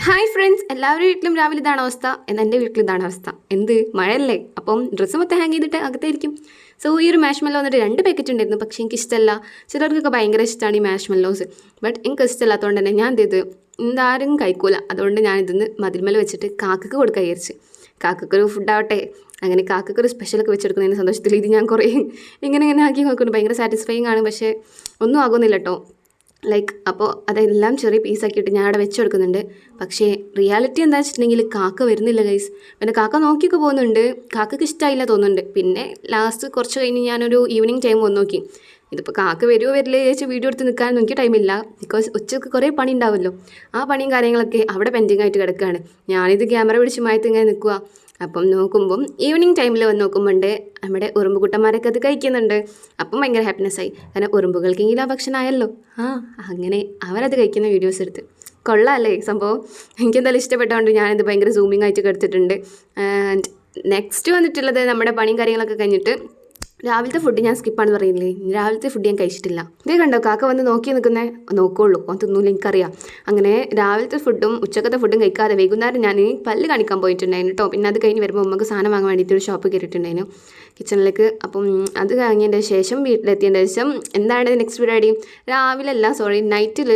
Hi friends, എല്ലാവരുടെ വീട്ടിലും രാവിലെ ഇതാണ് അവസ്ഥ. എന്നാൽ എൻ്റെ വീട്ടിൽ ഇതാണ് അവസ്ഥ. എന്ത് മഴയല്ലേ, അപ്പം ഡ്രസ്സ് മൊത്തം ഹാങ് ചെയ്തിട്ട് അകത്തായിരിക്കും. സോ ഈ ഒരു മാഷ്മെല്ലോ വന്നിട്ട് 2 പാക്കറ്റ് ഉണ്ടായിരുന്നു. പക്ഷേ എനിക്ക് ഇഷ്ടമല്ല. ചിലർക്കൊക്കെ ഭയങ്കര ഇഷ്ടമാണ് ഈ മാഷ്മെല്ലോസ്. ബട്ട് എനിക്ക് ഇഷ്ടമല്ലാത്തതുകൊണ്ട് തന്നെ ഞാൻ എന്ത് ചെയ്ത് എന്താരും കഴിക്കൂല. അതുകൊണ്ട് ഞാൻ ഇതിന്ന് മതിൽമേൽ വെച്ചിട്ട് കാക്കക്ക് കൊടുക്കാൻ വിചാരിച്ച്. കാക്കക്കൊരു ഫുഡാവട്ടെ, അങ്ങനെ കാക്കക്കൊരു സ്പെഷ്യലൊക്കെ വെച്ചെടുക്കുന്നതിന് സന്തോഷത്തിൽ ഇത് ഞാൻ കുറേ ഇങ്ങനെ ആക്കി നോക്കുന്നു. ഭയങ്കര സാറ്റിസ്ഫൈങ് ആണ്. പക്ഷേ ഒന്നും ആകുന്നില്ല കേട്ടോ. അപ്പോൾ അതെല്ലാം ചെറിയ പീസാക്കിയിട്ട് ഞാൻ അവിടെ വെച്ചെടുക്കുന്നുണ്ട്. പക്ഷേ റിയാലിറ്റി എന്താ വെച്ചിട്ടുണ്ടെങ്കിൽ കാക്ക വരുന്നില്ല ഗൈസ്. പിന്നെ കാക്ക നോക്കിയൊക്കെ പോകുന്നുണ്ട്. കാക്കക്ക് ഇഷ്ടമായില്ല തോന്നുന്നുണ്ട്. പിന്നെ ലാസ്റ്റ് കുറച്ച് കഴിഞ്ഞ് ഞാനൊരു ഈവനിങ് ടൈം വന്ന് നോക്കി. ഇതിപ്പോൾ കാക്ക വരുമോ വരില്ലേ ചോദിച്ച് വീഡിയോ എടുത്ത് നിൽക്കാനൊന്നും എനിക്ക് ടൈമില്ല. ബിക്കോസ് ഉച്ചയ്ക്ക് കുറേ പണി ഉണ്ടാവുമല്ലോ. ആ പണിയും കാര്യങ്ങളൊക്കെ അവിടെ പെൻഡിങ് ആയിട്ട് കിടക്കുകയാണ്. ഞാനിത് ക്യാമറ പിടിച്ച് മായത്ത് ഇങ്ങനെ നിൽക്കുക. അപ്പം നോക്കുമ്പം ഈവനിങ് ടൈമിൽ വന്ന് നോക്കുമ്പോണ്ട് നമ്മുടെ ഉറുമ്പുകുട്ടന്മാരൊക്കെ അത് കഴിക്കുന്നുണ്ട്. അപ്പം ഭയങ്കര ഹാപ്പിനെസ് ആയി. കാരണം ഉറുമ്പുകൾക്കെങ്കിലും ആ ഭക്ഷണമായല്ലോ. അങ്ങനെ അവരത് കഴിക്കുന്ന വീഡിയോസ് എടുത്ത് കൊള്ളാമല്ലേ സംഭവം. എനിക്കെന്തായാലും ഇഷ്ടപ്പെട്ടതുകൊണ്ട് ഞാനിത് ഭയങ്കര സൂമിങ് ആയിട്ട് എടുത്തിട്ടുണ്ട്. ആൻഡ് നെക്സ്റ്റ് വന്നിട്ടുള്ളത് നമ്മുടെ പണിയും കാര്യങ്ങളൊക്കെ കഴിഞ്ഞിട്ട് രാവിലത്തെ ഫുഡ് ഞാൻ സ്കിപ്പാണെന്ന് പറയുന്നില്ലേ. രാവിലത്തെ ഫുഡ് ഞാൻ കഴിച്ചിട്ടില്ല. ഇതേ കണ്ടോ കാക്ക വന്ന് നോക്കി നിൽക്കുന്നേ. നോക്കുള്ളൂ, അത് തിന്നൂല എനിക്കറിയാം. അങ്ങനെ രാവിലത്തെ ഫുഡും ഉച്ചക്കത്തെ ഫുഡും കഴിക്കാതെ വൈകുന്നേരം ഞാൻ പല്ല് കാണിക്കാൻ പോയിട്ടുണ്ടായിരുന്നു കേട്ടോ. പിന്നെ അത് കഴിഞ്ഞ് വരുമ്പോൾ നമുക്ക് സാധനം വാങ്ങാൻ വേണ്ടിയിട്ട് ഒരു ഷോപ്പ് കയറിയിട്ടുണ്ടായിരുന്നു കിച്ചണിലേക്ക്. അപ്പം അത് കഴിഞ്ഞതിൻ്റെ ശേഷം വീട്ടിലെത്തിയതിൻ്റെ ശേഷം എന്താണ് നെക്സ്റ്റ് പരിപാടി? നൈറ്റിൽ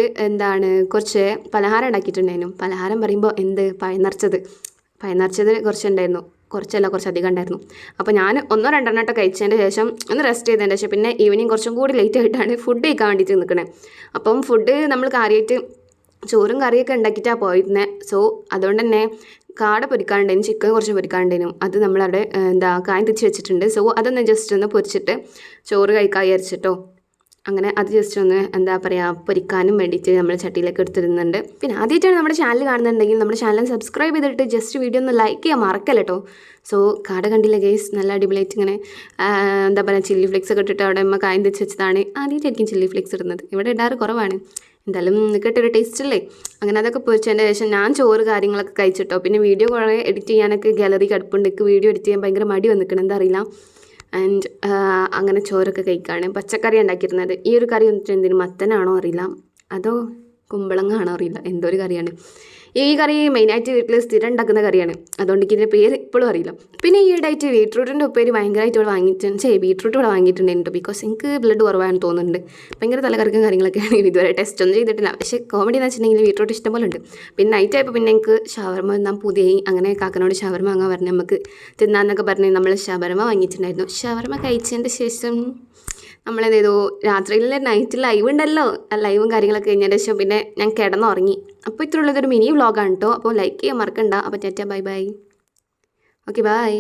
കുറച്ച് പലഹാരം ഉണ്ടാക്കിയിട്ടുണ്ടായിരുന്നു. പലഹാരം പറയുമ്പോൾ പഴം നിറച്ചത് കുറച്ചുണ്ടായിരുന്നു. കുറച്ച് അധികം ഉണ്ടായിരുന്നു. അപ്പോൾ ഞാൻ 1-2 കഴിച്ചതിൻ്റെ ശേഷം ഒന്ന് റെസ്റ്റ് ചെയ്തതിൻ്റെ ശേഷം പിന്നെ ഈവനിങ് കുറച്ചും കൂടി ലേറ്റ് ആയിട്ടാണ് ഫുഡ് കഴിക്കാൻ വേണ്ടിയിട്ട് നിൽക്കണേ. അപ്പം ഫുഡ് നമ്മൾ കാര്യമായിട്ട് ചോറും കറിയൊക്കെ ഉണ്ടാക്കിയിട്ടാണ് പോയിരുന്നത്. സോ അതുകൊണ്ട് തന്നെ കാട പൊരിക്കാനുണ്ടായിരുന്നു, ചിക്കൻ കുറച്ച് പൊരിക്കാനുണ്ടായിരുന്നു. അത് നമ്മളവിടെ കായം തിരിച്ച് വെച്ചിട്ടുണ്ട്. സോ അതൊന്ന് ജസ്റ്റ് ഒന്ന് പൊരിച്ചിട്ട് ചോറ് കഴിക്കാൻ വിചാരിച്ചിട്ടോ. അങ്ങനെ അത് ജസ്റ്റ് ഒന്ന് പൊരിക്കാനും വേണ്ടിയിട്ട് നമ്മൾ ചട്ടിയിലേക്ക് എടുത്തിരുന്നുണ്ട്. പിന്നെ ആദ്യമായിട്ടാണ് നമ്മുടെ ചാനൽ കാണുന്നുണ്ടെങ്കിൽ നമ്മുടെ ചാനൽ സബ്സ്ക്രൈബ് ചെയ്തിട്ട് ജസ്റ്റ് വീഡിയോ ഒന്ന് ലൈക്ക് ചെയ്യാൻ മറക്കല്ല കേട്ടോ. സോ കാട കണ്ടില്ല ഗേസ്, നല്ല അടിപൊളിയായിട്ട് ഇങ്ങനെ ചില്ലി ഫ്ലേക്സ് ഒക്കെ ഇട്ടിട്ട് അവിടെ അമ്മ കായം തെച്ച് വെച്ചതാണ്. ആദ്യമായിട്ടായിരിക്കും ചില്ലി ഫ്ലേക്സ് ഇടുന്നത്. ഇവിടെ ഇടാറ് കുറവാണ്. എന്തായാലും കേട്ടൊരു ടേസ്റ്റ് അല്ലേ. അങ്ങനെ അതൊക്കെ പൊരിച്ചതിൻ്റെ ശേഷം ഞാൻ ചോറ് കാര്യങ്ങളൊക്കെ കഴിച്ചിട്ടോ. പിന്നെ വീഡിയോ കുറേ എഡിറ്റ് ചെയ്യാനൊക്കെ ഗാലറി കിടപ്പുണ്ട്. വീഡിയോ എഡിറ്റ് ചെയ്യാൻ ഭയങ്കര മടി വന്നിക്കണം, എന്താ അറിയില്ല. ആൻഡ് അങ്ങനെ ചോറൊക്കെ കഴിക്കുകയാണ്. പച്ചക്കറി ഉണ്ടാക്കിയിരുന്നത്. ഈ ഒരു കറി വന്നിട്ട് എന്തിനും മത്തനാണോ അറിയില്ല, അതോ കുമ്പളങ്ങാണോ അറിയില്ല, എന്തോ ഒരു കറിയാണ്. ഈ കറി മെയിനായിട്ട് വീട്ടിൽ സ്ഥിരം ഉണ്ടാക്കുന്ന കറിയാണ്. അതുകൊണ്ട് എനിക്ക് ഇതിൻ്റെ പേര് ഇപ്പോഴും അറിയില്ല. പിന്നെ ഈയിടെയായിട്ട് ബീട്രൂട്ടിൻ്റെ ഉപ്പേരി ഭയങ്കരമായിട്ട് ഇവിടെ ബീട്രൂട്ട് ഇവിടെ വാങ്ങിയിട്ടുണ്ടായിരുന്നു. ബിക്കോസ് എനിക്ക് ബ്ലഡ് കുറവാണെന്ന് തോന്നുന്നുണ്ട്. ഭയങ്കര തലകറക്കും കാര്യങ്ങളൊക്കെയാണ്. ഇതുവരെ ടെസ്റ്റ് ഒന്നും ചെയ്തിട്ടില്ല. പക്ഷേ കോമഡി എന്ന് വെച്ചിട്ടുണ്ടെങ്കിൽ ബീട്രൂട്ട് ഇഷ്ടംപോലെ ഉണ്ട്. പിന്നെ നൈറ്റ് ആയപ്പോൾ പിന്നെ എനിക്ക് ഷവർമ തിന്നാൻ പുതിയായി. അങ്ങനെ കാക്കനോട് ഷവർമ വാങ്ങാൻ പറഞ്ഞ് നമുക്ക് തിന്നാന്നൊക്കെ പറഞ്ഞ് നമ്മൾ ഷവർമ വാങ്ങിയിട്ടുണ്ടായിരുന്നു. ഷവർമ കഴിച്ചതിൻ്റെ ശേഷം നമ്മളെന്ത് ചെയ്തു, രാത്രിയിലെ നൈറ്റ് ലൈവ് ഉണ്ടല്ലോ, ആ ലൈവും കാര്യങ്ങളൊക്കെ കഴിഞ്ഞതിന് ശേഷം പിന്നെ ഞാൻ കിടന്നുറങ്ങി. അപ്പോൾ ഇത്രയുള്ളതൊരു മിനി വ്ളോഗാണ് കേട്ടോ. അപ്പോൾ ലൈക്ക് ചെയ്യാൻ മറക്കണ്ട. അപ്പോൾ Tata, bye bye. Okay bye.